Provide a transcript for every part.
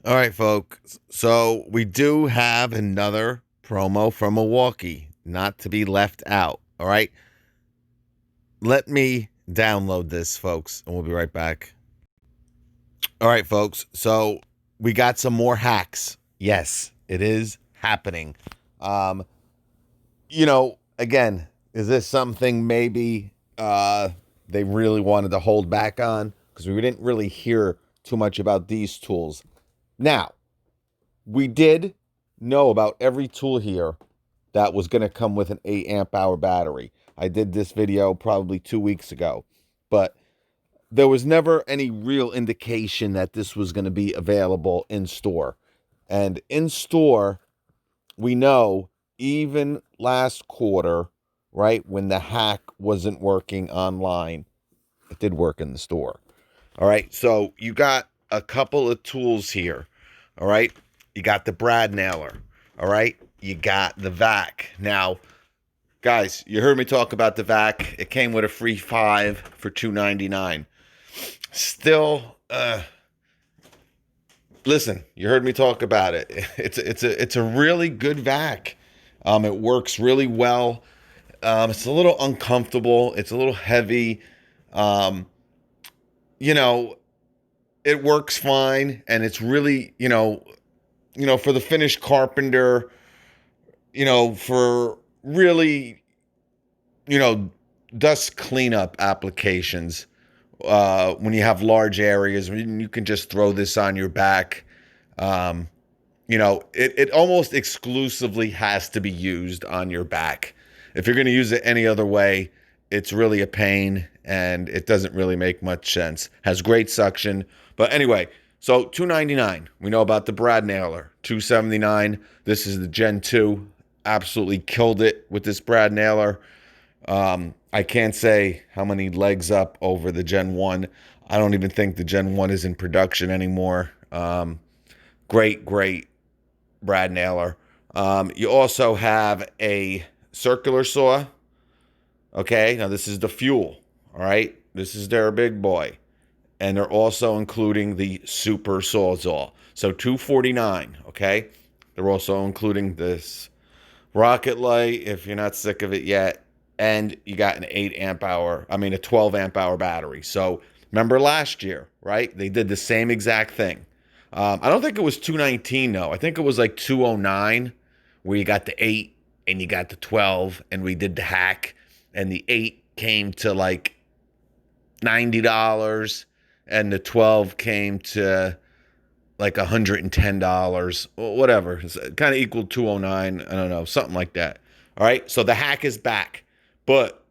All right, folks. So we do have another promo from Milwaukee, not to be left out. All right. Let me download this, folks, and we'll be right back. All right, folks. So we got some more hacks. Yes, it is happening. Um, again, is this something maybe they really wanted to hold back on? Because we didn't really hear too much about these tools. Now, we did know about every tool here that was going to come with an 8 amp hour battery. I did this video probably 2 weeks ago, but there was never any real indication that this was going to be available in store. And in store, we know even last quarter, right, when the hack wasn't working online, it did work in the store. All right, so you got a couple of tools here. All right, you got the brad nailer. All right, you got the vac. Now, guys, you heard me talk about the vac. It came with a free 5 for $2.99. Still, listen, you heard me talk about it. It's a really good vac. It works really well. It's a little uncomfortable. It's a little heavy. Um, you know, it works fine, and it's really, for the finished carpenter, for really, you know, dust cleanup applications. When you have large areas, you can just throw this on your back. It almost exclusively has to be used on your back. If you're going to use it any other way, it's really a pain and it doesn't really make much sense. Has great suction. But anyway, so $2.99. We know about the brad nailer. $2.79. This is the Gen 2. Absolutely killed it with this brad nailer. I can't say how many legs up over the Gen 1. I don't even think the Gen 1 is in production anymore. Great brad nailer. You also have a circular saw. Okay, now this is the fuel. All right, this is their big boy. And they're also including the super sawzall. So $2.49, okay? They're also including this rocket light if you're not sick of it yet. And you got a 12 amp hour battery. So remember last year, right? They did the same exact thing. I don't think it was 219 though. I think it was like 209 where you got the 8 and you got the 12 and we did the hack and the 8 came to like $90 and the 12 came to like $110, whatever. It's kind of equal 209. I don't know, something like that. All right. So the hack is back, but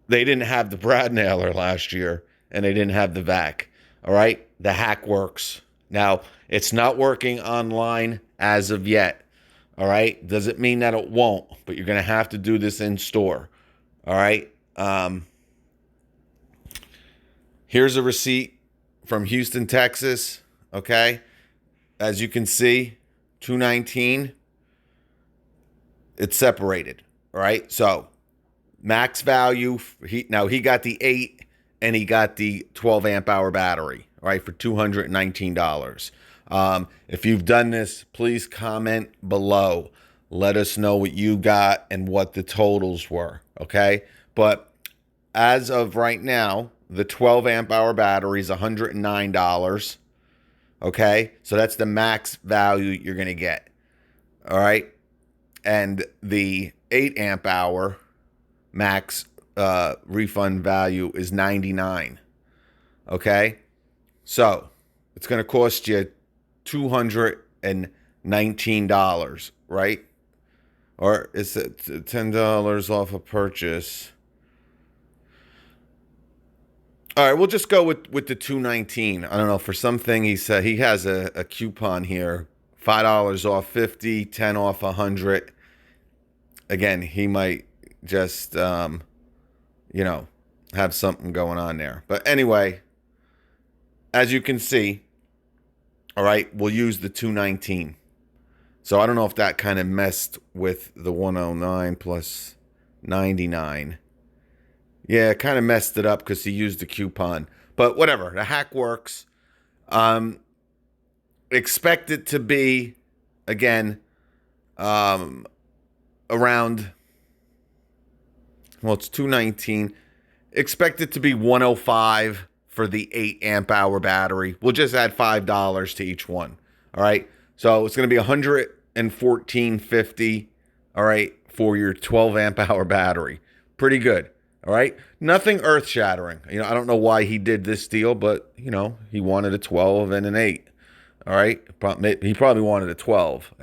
they didn't have the brad nailer last year and they didn't have the vac. All right. The hack works. Now, it's not working online as of yet. All right. Doesn't mean that it won't, but you're going to have to do this in store. All right. Here's a receipt from Houston, Texas. Okay. As you can see, 219. It's separated. All right. So max value. He got the 8 and he got the 12 amp hour battery. All right, for $219. If you've done this, please comment below. Let us know what you got and what the totals were. Okay. But as of right now, the 12 amp hour battery is $109. Okay. So that's the max value you're going to get. All right. And the 8 amp hour max refund value is $99. Okay. So it's going to cost you $219, right? Or is it $10 off a purchase? All right, we'll just go with the 219. I don't know, for something he said he has a coupon here. $5 off 50, 10 off 100. Again, he might just have something going on there. But anyway, as you can see, all right, we'll use the 219. So I don't know if that kind of messed with the 109 plus 99. Yeah, it kind of messed it up because he used the coupon. But whatever, the hack works. expect it to be, again, um, around, well, it's 219. Expect it to be 105 for the 8 amp hour battery. We'll just add $5 to each one. All right. So it's going to be 114.50. All right, for your 12 amp hour battery. Pretty good. All right. Nothing earth shattering. I don't know why he did this deal, but he wanted a 12 and an 8. All right. He probably wanted a 12.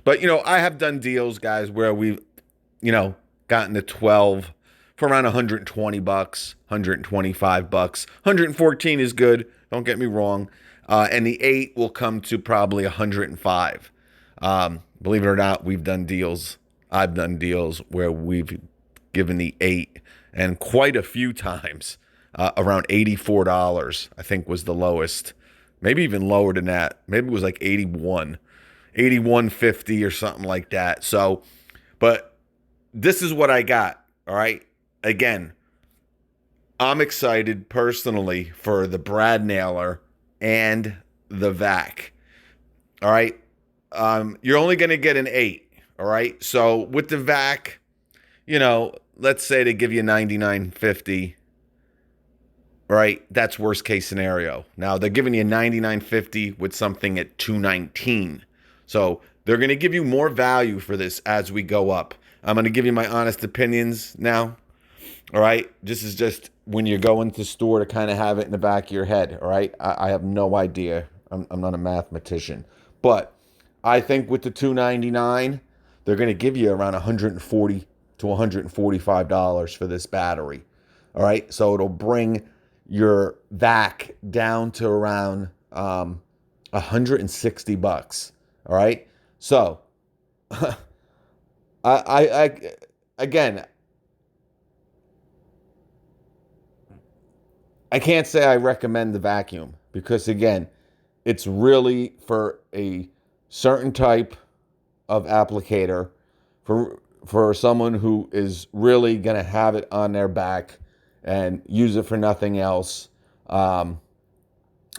But I have done deals, guys, where we've, gotten a 12 for around 120 bucks, 125 bucks. 114 is good. Don't get me wrong. And the 8 will come to probably 105. Believe it or not, we've done deals. I've done deals where we've given the 8, and quite a few times, around $84, I think was the lowest. Maybe even lower than that. Maybe it was like 81.50 or something like that. So, but this is what I got. All right. Again, I'm excited personally for the Brad Nailer and the VAC. All right. You're only going to get an 8. All right. So with the VAC, let's say they give you 99.50. Right. That's worst case scenario. Now they're giving you 99.50 with something at 219. So they're going to give you more value for this as we go up. I'm going to give you my honest opinions now. All right. This is just when you go into the store to kind of have it in the back of your head. All right. I have no idea. I'm not a mathematician, but I think with the $299, they're going to give you around $140 to $145 for this battery. All right. So it'll bring your VAC down to around 160 bucks. All right. So again, I can't say I recommend the vacuum because, again, it's really for a certain type of applicator, for someone who is really going to have it on their back and use it for nothing else.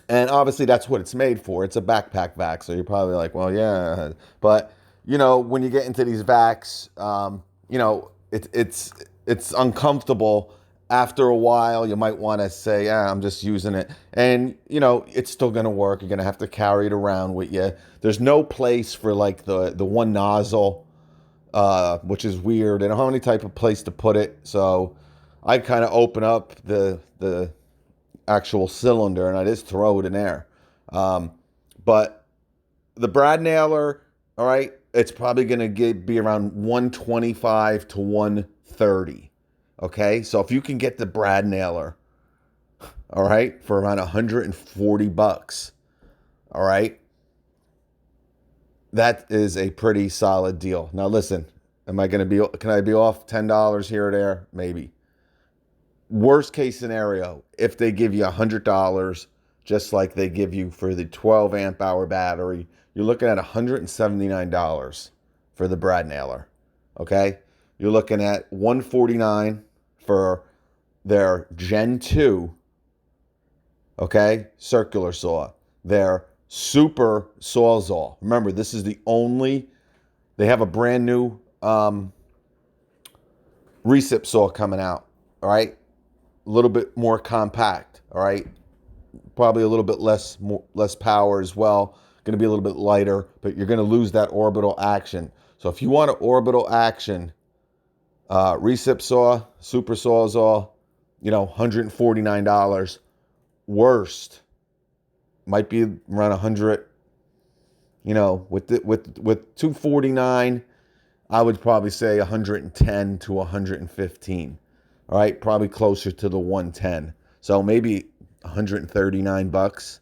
And obviously that's what it's made for. It's a backpack vac. So you're probably like, well, yeah. But, when you get into these vacs, it's uncomfortable. After a while, you might want to say, yeah, I'm just using it. And, it's still going to work. You're going to have to carry it around with you. There's no place for like the one nozzle, which is weird. I don't have any type of place to put it. So I kind of open up the actual cylinder and I just throw it in there. But the Brad Nailer, all right, it's probably going to be around 125 to 130. Okay, so if you can get the Brad Nailer, all right, for around 140 bucks, all right, that is a pretty solid deal. Now listen, can I be off $10 here or there? Maybe. Worst case scenario, if they give you $100, just like they give you for the 12 amp hour battery, you're looking at $179 for the Brad Nailer. Okay, you're looking at $149 for their Gen 2, okay, circular saw, their super sawzall. Remember, this is they have a brand new recip saw coming out, all right, a little bit more compact, all right, probably a little bit less power as well, going to be a little bit lighter, but you're going to lose that orbital action. So if you want an orbital action, recip saw, super sawzall, $149. Worst might be around 100. With $249, I would probably say 110 to 115. All right, probably closer to the 110. So maybe 139 bucks.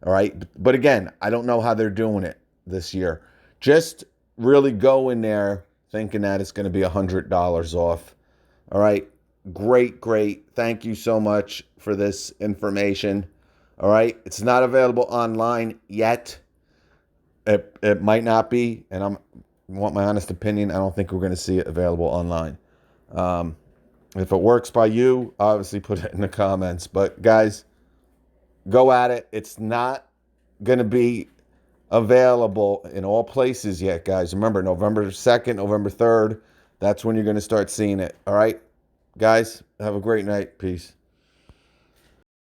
All right, but again, I don't know how they're doing it this year. Just really go in there thinking that it's going to be $100 off. All right. Great. Thank you so much for this information. All right. It's not available online yet. It might not be. And I want my honest opinion. I don't think we're going to see it available online. If it works by you, obviously put it in the comments. But guys, go at it. It's not going to be available in all places yet, guys. Remember, November 2nd, November 3rd, that's when you're going to start seeing it. All right, guys, have a great night. Peace.